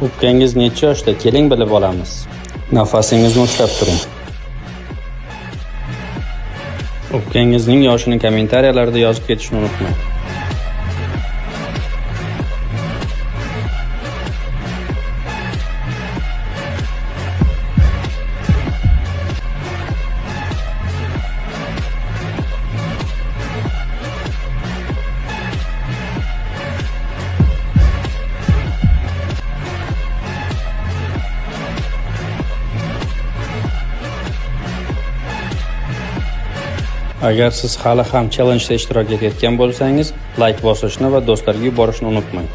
Ukkangiz necha yoshda? Keling bilib olamiz. Nafasingizni ushlab turing. Ukkangizning yoshini kommentariyalarda yozib ketishni unutmang. Agar siz hali ham challenjda ishtirok etayotgan bo'lsangiz, like bosishni va do'stlarga yuborishni unutmang.